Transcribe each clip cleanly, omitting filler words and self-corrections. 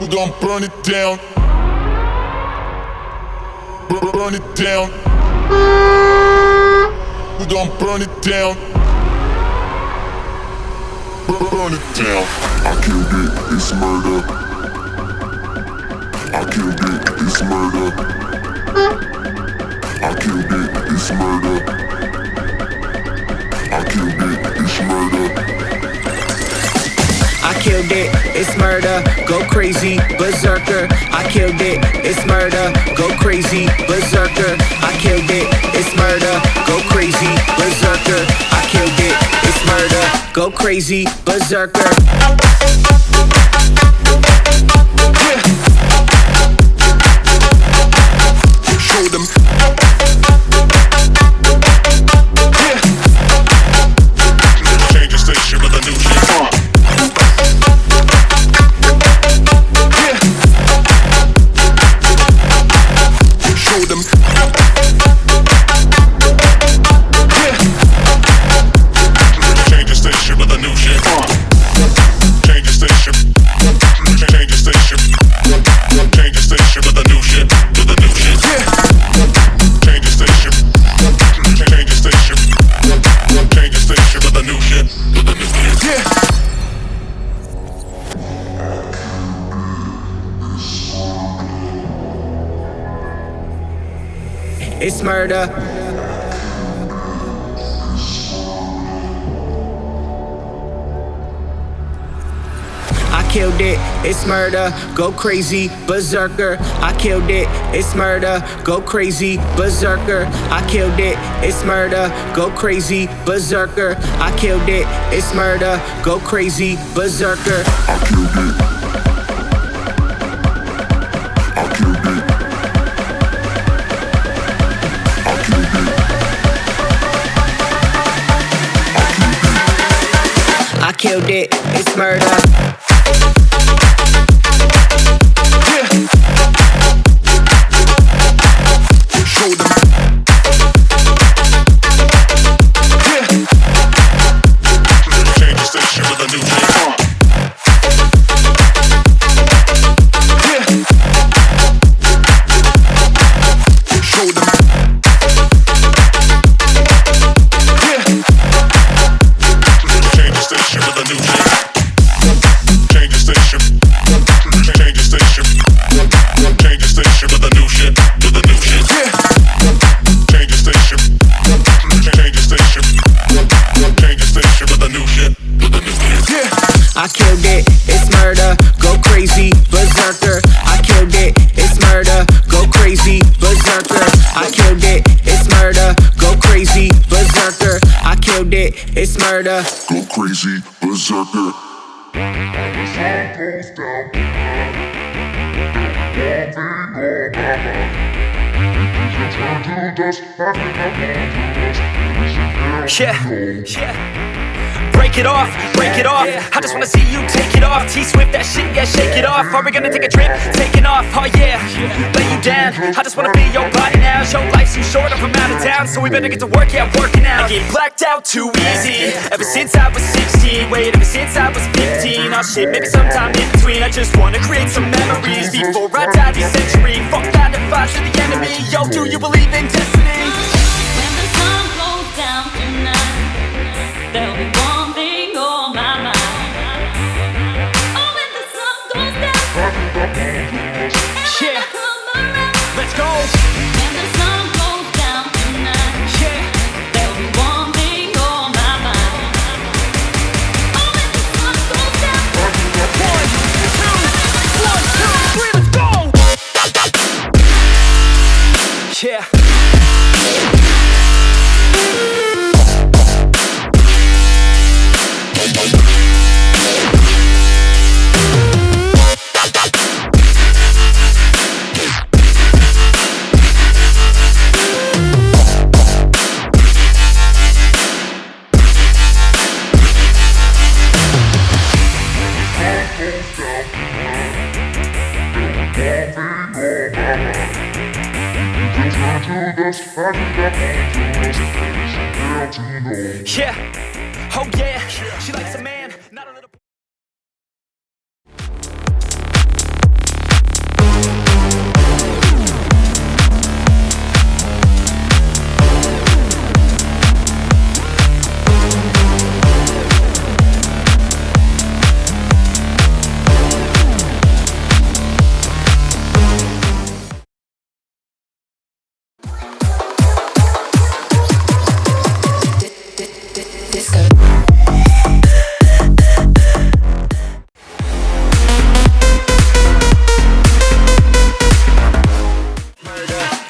We're gonna burn it down. Burn it down. We're gonna burn it down. Burn it down. I killed it, it's murder. I killed it, it's murder. I killed it, it's murder. I killed it, it's murder. I killed it, it's murder, go crazy, berserker. I killed it, it's murder, go crazy, berserker. I killed it, it's murder, go crazy, berserker. I killed it, it's murder, go crazy, berserker. Show them. Change the station with a new shit. Show them. Change the station with a new shit. Change the station it's murder. I killed it, it's murder, go crazy, berserker. I killed it, it's murder, go crazy, berserker. I killed it, it's murder, go crazy, berserker. I killed it, it's murder, go crazy, berserker. I killed it. I killed it. I killed it. I killed it, it's murder. I killed it, it's murder, go crazy, berserker. I killed it, it's murder, go crazy, berserker. I killed it, it's murder, go crazy, berserker. I killed it, it's murder. Go crazy, berserker. Yeah. Break it off, I just wanna see you take it off. T-Swift, that shit, yeah, shake it off. Are we gonna take a trip? Taking off, oh yeah. Lay you down, I just wanna be your body now. Your life's too short, I'm from out of town, so we better get to work, yeah, working out. I get blacked out too easy, ever since I was 16. Wait, ever since I was 15. Oh shit, maybe sometime in between. I just wanna create some memories before I die this century. Fuck 9 to 5 to the enemy. Yo, do you believe in destiny? When the sun goes down tonight, there'll be one thing on my mind. Oh, when the sun goes down, Yeah, let's go. when the sun goes down tonight, Yeah, there'll be one thing on my mind. Oh, when the sun goes down, 1, 2, 1, 2, 3, let's go. Yeah. Yeah, oh yeah, she likes a man, not a little.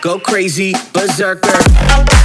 Go crazy, berserker.